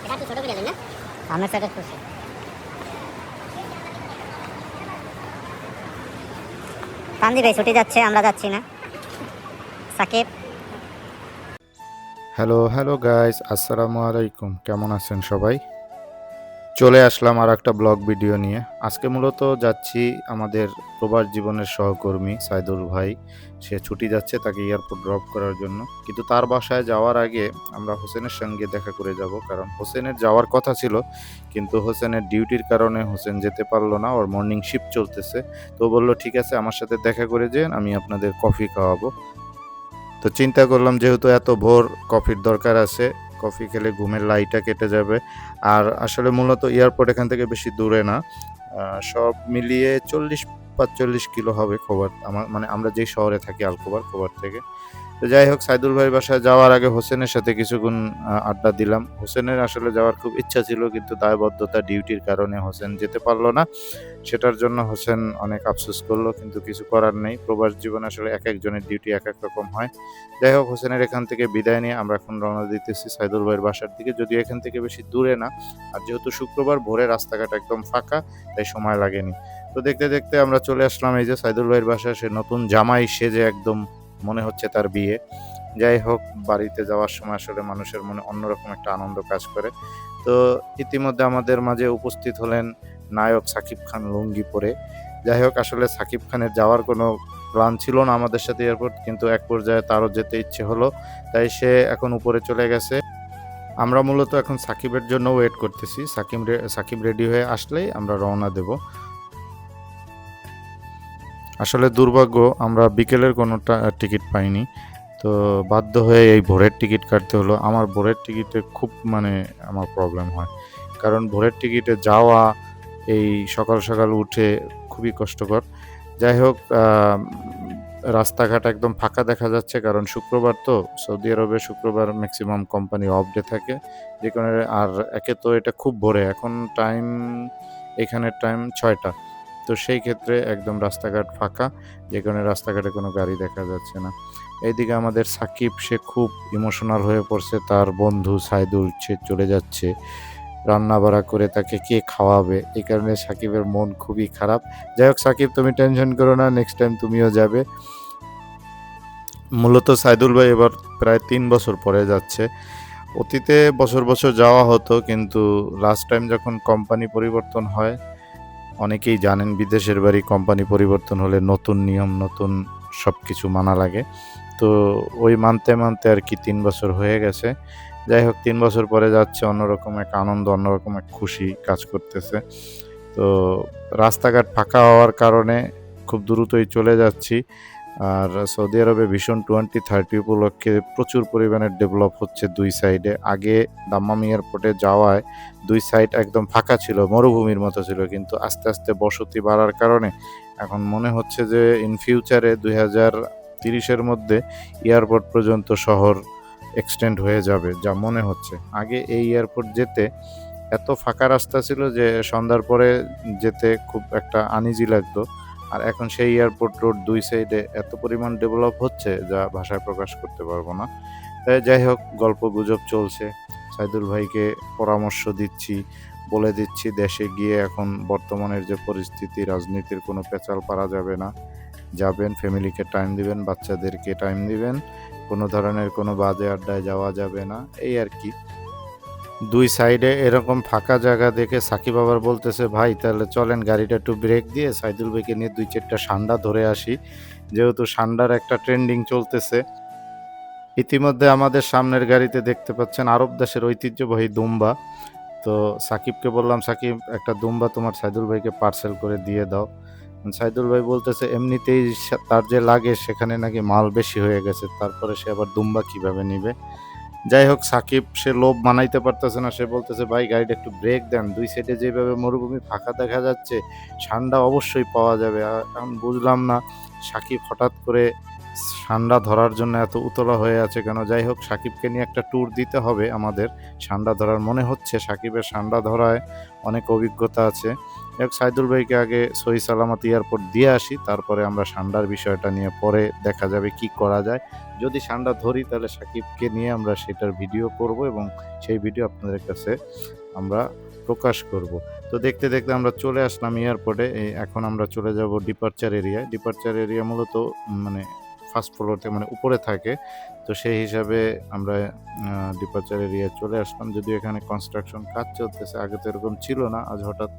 এটা একটু ছোট করে দেন না, সামনের সাইডে খুশি। কান্দি ভাই ছুটি যাচ্ছে, আমরা যাচ্ছি না। সাকিব হ্যালো হ্যালো গাইস, আসসালামু আলাইকুম। কেমন আছেন সবাই? চলে আসলাম আর একটা ব্লগ ভিডিও নিয়ে। আজকে মূলত যাচ্ছি আমাদের প্রবাস জীবনের সহকর্মী সাইদুল ভাই। সে ছুটি যাচ্ছে, তাকে এয়ারপোর্ট ড্রপ করার জন্য। কিন্তু তার বাসায় যাওয়ার আগে আমরা হোসেনের সঙ্গে দেখা করে যাব, কারণ হোসেনের যাওয়ার কথা ছিল, কিন্তু হোসেনের ডিউটির কারণে হোসেন যেতে পারলো না। ওর মর্নিং শিফট চলতেছে। তো বললো ঠিক আছে, আমার সাথে দেখা করে যেন, আমি আপনাদের কফি খাওয়াবো। তো চিন্তা করলাম যেহেতু এত ভোর কফির দরকার আছে, কফি খেলে ঘুমের লাইটা কেটে যাবে। আর আসলে মূলত এয়ারপোর্ট এখান থেকে বেশি দূরে না, সব মিলিয়ে 40-45 কিলো হবে খোবার, আমার মানে আমরা যেই শহরে থাকি আলখোবার, খোবার থেকে। তো যাই হোক, সাইদুল ভাইয়ের বাসায় যাওয়ার আগে হোসেনের সাথে কিছুক্ষণ আড্ডা দিলাম। হোসেনের আসলে যাওয়ার খুব ইচ্ছা ছিল, কিন্তু দায়বদ্ধতা ডিউটির কারণে হোসেন যেতে পারলো না। সেটার জন্য হোসেন অনেক আফসোস করলো, কিন্তু কিছু করার নেই। প্রবাস জীবন আসলে এক একজনের ডিউটি এক এক রকম হয়। যাই হোক, হোসেনের এখান থেকে বিদায় নিয়ে আমরা এখন রওনা দিতেছি সাইদুল ভাইয়ের বাসার দিকে, যদিও এখান থেকে বেশি দূরে না। আর যেহেতু শুক্রবার ভোরে রাস্তাঘাট একদম ফাঁকা, তাই সময় লাগেনি। তো দেখতে দেখতে আমরা চলে আসলাম এই যে সাইদুল ভাইয়ের বাসায়। সে নতুন জামাই সেজে একদম মনে হচ্ছে তার বিয়ে। যাই হোক, বাড়িতে যাওয়ার সময় আসলে মানুষের মনে অন্যরকম একটা আনন্দ কাজ করে। তো ইতিমধ্যে আমাদের মাঝে উপস্থিত হলেন নায়ক সাকিব খান লুঙ্গি পরে। যাই হোক, আসলে সাকিব খানের যাওয়ার কোনো প্ল্যান ছিল না আমাদের সাথে এয়ারপোর্ট, কিন্তু এক পর্যায়ে তারও যেতে ইচ্ছে হলো, তাই সে এখন উপরে চলে গেছে। আমরা মূলত এখন সাকিবের জন্য ওয়েট করতেছি। সাকিব রেডি হয়ে আসলেই আমরা রওনা দেব। আসলে দুর্ভাগ্য, আমরা বিকেলের কোনো টিকিট পাইনি। তো বাধ্য হয়ে এই ভোরের টিকিট কাটতে হলো। আমার ভোরের টিকিটে খুব আমার প্রবলেম হয়, কারণ ভোরের টিকিটে যাওয়া এই সকাল সকাল উঠে খুবই কষ্টকর। যাই হোক, রাস্তাঘাট একদম ফাঁকা দেখা যাচ্ছে, কারণ শুক্রবার তো সৌদি আরবে শুক্রবার ম্যাক্সিমাম কোম্পানি অফ ডে থাকে। যে কারণে আর একে তো এটা খুব ভোরে, এখন টাইম এখানের টাইম 6টা। তো সেই ক্ষেত্রে একদম রাস্তাঘাট ফাঁকা, যে কারণে রাস্তাঘাটে কোনো গাড়ি দেখা যাচ্ছে না। এইদিকে আমাদের সাকিব, সে খুব ইমোশনাল হয়ে পড়ছে। তার বন্ধু সাইদুল সে চলে যাচ্ছে, রান্না বাড়া করে তাকে কে খাওয়াবে, এই কারণে সাকিবের মন খুবই খারাপ। যাই হোক সাকিব, তুমি টেনশন করো না, নেক্সট টাইম তুমিও যাবে। মূলত সাইদুল ভাই এবার প্রায় 3 বছর পরে যাচ্ছে। অতীতে বছর বছর যাওয়া হতো, কিন্তু লাস্ট টাইম যখন কোম্পানি পরিবর্তন হয়, অনেকেই জানেন বিদেশের বাড়ি কোম্পানি পরিবর্তন হলে নতুন নিয়ম, নতুন সব কিছু মানা লাগে। তো ওই মানতে মানতে আর কি 3 বছর হয়ে গেছে। যাই হোক, 3 বছর পরে যাচ্ছে, অন্যরকম এক আনন্দ, অন্যরকম এক খুশি কাজ করতেছে। তো রাস্তাঘাট ফাঁকা হওয়ার কারণে খুব দ্রুতই চলে যাচ্ছি। আর সৌদি আরবে ভিশন 2030 উপলক্ষে প্রচুর পরিমাণে ডেভেলপ হচ্ছে দুই সাইডে। আগে দাম্মাম এয়ারপোর্টে যাওয়ায় দুই সাইড একদম ফাঁকা ছিল, মরুভূমির মতো ছিল, কিন্তু আস্তে আস্তে বসতি বাড়ার কারণে এখন মনে হচ্ছে যে ইন ফিউচারে 2030-এর মধ্যে এয়ারপোর্ট পর্যন্ত শহর এক্সটেন্ড হয়ে যাবে, যা মনে হচ্ছে। আগে এই এয়ারপোর্ট যেতে এত ফাঁকা রাস্তা ছিল যে সন্ধ্যার পরে যেতে খুব একটা আনইজি লাগতো। আর এখন সেই এয়ারপোর্ট রোড দুই সাইডে এত পরিমাণ ডেভেলপ হচ্ছে, যা ভাষায় প্রকাশ করতে পারবো না। যাই হোক, গল্প গুজব চলছে। সাইদুল ভাইকে পরামর্শ দিচ্ছি, বলে দিচ্ছি দেশে গিয়ে এখন বর্তমানের যে পরিস্থিতি, রাজনীতির কোনো পেঁচাল পারা যাবে না। যাবেন, ফ্যামিলিকে টাইম দিবেন, বাচ্চাদেরকে টাইম দিবেন, কোনো ধরনের কোনো বাজে আড্ডায় যাওয়া যাবে না, এই আর কি। দুই সাইডে এরকম ফাঁকা জায়গা দেখে সাকিব আবার বলতেছে, ভাই তাহলে চলেন গাড়িটা একটু ব্রেক দিয়ে সাইদুল ভাইকে নিয়ে 2-4টা সান্ডা ধরে আসি, যেহেতু সান্ডার একটা ট্রেন্ডিং চলতেছে। ইতিমধ্যে আমাদের সামনের গাড়িতে দেখতে পাচ্ছেন আরব দেশের ঐতিহ্যবাহী দুম্বা। তো সাকিবকে বললাম, সাকিব একটা দুম্বা তোমার সাইদুল ভাইকে পার্সেল করে দিয়ে দাও। সাইদুল ভাই বলতেছে এমনিতেই তার যে লাগে সেখানে নাকি মাল বেশি হয়ে গেছে, তারপরে সে আবার দুম্বা কিভাবে নিবে। যাই হোক, সাকিব সে লোভ মানাইতে পারতেছে না, সে বলতেছে ভাই গাড়িটা একটু ব্রেক দেন, দুই সাইডে যেভাবে মরুভূমি ফাঁকা দেখা যাচ্ছে, ঠান্ডা অবশ্যই পাওয়া যাবে। এখন বুঝলাম না সাকিব হঠাৎ করে ঠান্ডা ধরার জন্য এত উতলা হয়ে আছে কেন? যাই হোক, সাকিবকে নিয়ে একটা ট্যুর দিতে হবে আমাদের ঠান্ডা ধরার। মনে হচ্ছে সাকিবের ঠান্ডা ধরায় অনেক অভিজ্ঞতা আছে। যাই হোক, সাইদুল ভাইকে আগে সহি সালামত এয়ারপোর্ট দিয়ে আসি, তারপরে আমরা ঠান্ডার বিষয়টা নিয়ে পরে দেখা যাবে কি করা যায়। যদি ঠান্ডা ধরি তাহলে সাকিবকে নিয়ে আমরা সেটার ভিডিও করব এবং সেই ভিডিও আপনাদের কাছে আমরা প্রকাশ করব। তো দেখতে দেখতে আমরা চলে আসলাম এয়ারপোর্টে। এখন আমরা চলে যাব ডিপারচার এরিয়ায়। ডিপারচার এরিয়া মূলত মানে ফার্স্ট ফ্লোরতে মানে উপরে থাকে। তো সেই হিসাবে আমরা ডিপারচার এরিয়ায় চলে আসলাম। যদিও এখানে কনস্ট্রাকশন কাজ চলতেছে, আগে তো এরকম ছিল না, আজ হঠাৎ।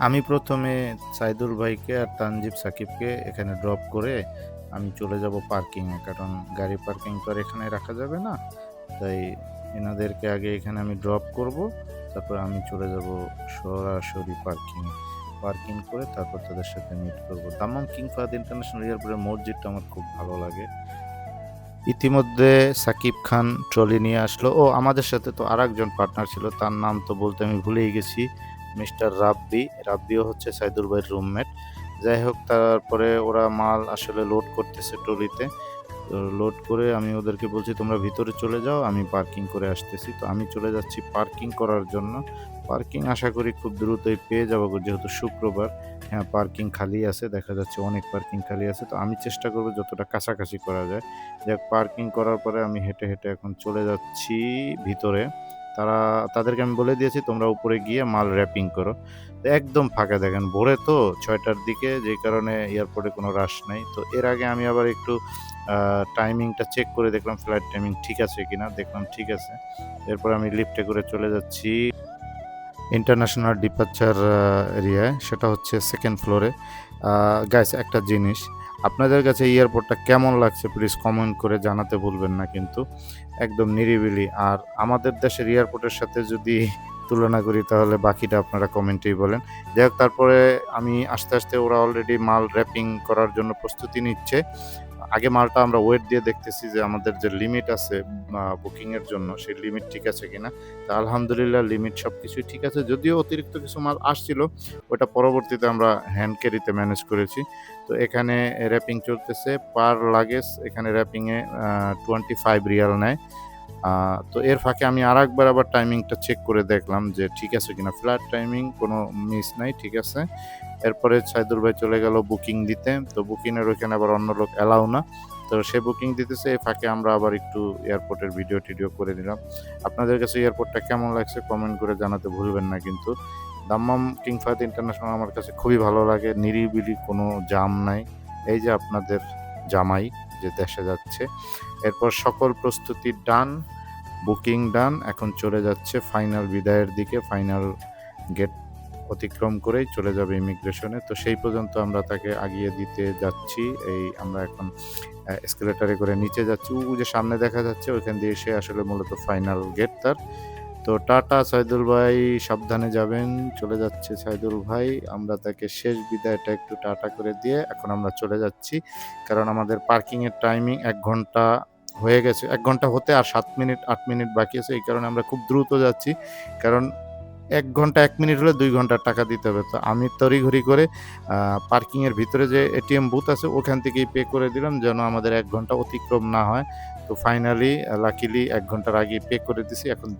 আমি প্রথমে সাইদুল ভাইকে আর তানজিব সাকিবকে এখানে ড্রপ করে আমি চলে যাব পার্কিংয়ে, কারণ গাড়ি পার্কিং তো আর এখানে রাখা যাবে না। তাই এনাদেরকে আগে এখানে আমি ড্রপ করব, তারপর আমি চলে যাব সরাসরি পার্কিংয়ে। পার্কিং করে তারপর তাদের সাথে মিট করব। দাম্মাম কিং ফাহাদ ইন্টারন্যাশনাল এয়ারপোর্টের মসজিদটা আমার খুব ভালো লাগে। ইতিমধ্যে সাকিব খান ট্রলি নিয়ে আসলো। ও আমাদের সাথে তো আরেকজন পার্টনার ছিল, তার নাম তো বলতে আমি ভুলেই গেছি, মিস্টার রাব্বি। রাব্বিও হচ্ছে সাইদুল ভাইয়ের রুমমেট। যাই হোক, তারপরে ওরা মাল আসলে লোড করতেছে ট্রলিতে। তো লোড করে আমি ওদেরকে বলছি তোমরা ভিতরে চলে যাও, আমি পার্কিং করে আসতেছি। তো আমি চলে যাচ্ছি পার্কিং করার জন্য। পার্কিং আশা করি খুব দ্রুতই পেয়ে যাবো, যেহেতু শুক্রবার। হ্যাঁ, পার্কিং খালি আছে, দেখা যাচ্ছে অনেক পার্কিং খালি আছে। তো আমি চেষ্টা করবো যতটা কাছাকাছি করা যায়। যাক, পার্কিং করার পরে আমি হেঁটে হেঁটে এখন চলে যাচ্ছি ভিতরে। তাদেরকে আমি বলে দিয়েছি তোমরা উপরে গিয়ে মাল র্যাপিং করো। তো একদম ফাঁকা, দেখেন ভোরে তো 6টার দিকে, যেই কারণে এয়ারপোর্টে কোনো রাশ নাই। তো এর আগে আমি আবার একটু টাইমিংটা চেক করে দেখলাম ফ্লাইট টাইমিং ঠিক আছে কিনা, দেখলাম ঠিক আছে। এরপর আমি লিফটে করে চলে যাচ্ছি ইন্টারন্যাশনাল ডিপারচার এরিয়ায়, সেটা হচ্ছে সেকেন্ড ফ্লোরে। গাইস, একটা জিনিস, আপনাদের কাছে এয়ারপোর্টটা কেমন লাগছে প্লিজ কমেন্ট করে জানাতে ভুলবেন না কিন্তু। একদম নিরিবিলি। আর আমাদের দেশের এয়ারপোর্টের সাথে যদি তুলনা করি তাহলে বাকিটা আপনারা কমেন্টেই বলেন। যাই হোক, তারপরে আমি আস্তে আস্তে, ওরা অলরেডি মাল র্যাপিং করার জন্য প্রস্তুতি নিচ্ছে। আগে মালটা আমরা ওয়েট দিয়ে দেখতেছি যে আমাদের যে লিমিট আছে বুকিংয়ের জন্য, সেই লিমিট ঠিক আছে কিনা। তা আলহামদুলিল্লাহ লিমিট সব কিছুই ঠিক আছে, যদিও অতিরিক্ত কিছু মাল আসছিল, ওটা পরবর্তীতে আমরা হ্যান্ড ক্যারিতে ম্যানেজ করেছি। তো এখানে র্যাপিং চলতেছে, পার লাগেজ এখানে র্যাপিংয়ে 25 রিয়াল নেয়। তো এর ফাঁকে আমি আরেকবার আবার টাইমিংটা চেক করে দেখলাম যে ঠিক আছে কিনা, ফ্ল্যাট টাইমিং, কোনো মিস নাই, ঠিক আছে। এরপরে সাইদুল ভাই চলে গেল বুকিং দিতে। তো বুকিংয়ের ওইখানে আবার অন্য লোক অ্যালাউ না, তো সে বুকিং দিতেছে। এই ফাঁকে আমরা আবার একটু এয়ারপোর্টের ভিডিও টিডিও করে নিলাম। আপনাদের কাছে এয়ারপোর্টটা কেমন লাগছে কমেন্ট করে জানাতে ভুলবেন না কিন্তু। দাম্মাম কিং ফাহাদ ইন্টারন্যাশনাল আমার কাছে খুবই ভালো লাগে, নিরিবিলি, কোনো জাম নাই। এই যে আপনাদের জামাই যে দেশে যাচ্ছে। এরপর সকল প্রস্তুতি ডান, বুকিং ডান, এখন চলে যাচ্ছে ফাইনাল বিদায়ের দিকে। ফাইনাল গেট অতিক্রম করেই চলে যাবে ইমিগ্রেশনে। তো সেই পর্যন্ত আমরা তাকে আগিয়ে দিতে যাচ্ছি। আমরা এখন এসকেলেটারে করে নিচে যাচ্ছি। যে সামনে দেখা যাচ্ছে ওইখান দিয়ে সে আসলে মূলত ফাইনাল গেট তার। তো টাটা সাইদুল ভাই, সাবধানে যাবেন। চলে যাচ্ছে সাইদুল ভাই, আমরা তাকে শেষ বিদায়টা একটু টাটা করে দিয়ে এখন আমরা চলে যাচ্ছি, কারণ আমাদের পার্কিংয়ের টাইমিং 1 ঘন্টা হয়ে গেছে। 1 ঘন্টা হতে আর 7 মিনিট 8 মিনিট বাকি আছে, এই কারণে আমরা খুব দ্রুত যাচ্ছি, কারণ 1 ঘন্টা 1 মিনিট হলে 2 ঘন্টার টাকা দিতে হবে। তো আমি তড়িঘড়ি করে পার্কিংয়ের ভিতরে যে এটিএম বুথ আছে ওখান থেকেই পে করে দিলাম, যেন আমাদের 1 ঘন্টা অতিক্রম না হয়। তো ফাইনালি লাকিলি 1 ঘন্টার আগেই পে করে দিছি। এখন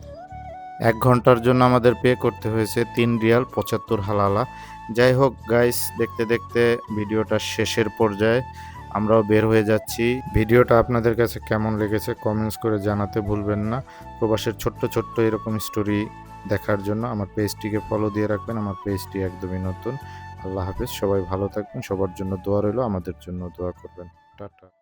1 ঘন্টার জন্য আমাদের পে করতে হয়েছে 3 রিয়াল 75 হালালা। যাই হোক গাইস, দেখতে দেখতে ভিডিওটা শেষের পর্যায়ে, আমরাও বের হয়ে যাচ্ছি। ভিডিওটা আপনাদের কাছে কেমন লেগেছে কমেন্টস করে জানাতে ভুলবেন না। প্রবাসের ছোট্ট ছোট্ট এরকম স্টোরি দেখার জন্য আমার পেজটিকে ফলো দিয়ে রাখবেন। আমার পেজটি একদমই নতুন। আল্লাহ হাফেজ, সবাই ভালো থাকবেন, সবার জন্য দোয়া রইল, আমাদের জন্য দোয়া করবেন। টাটা।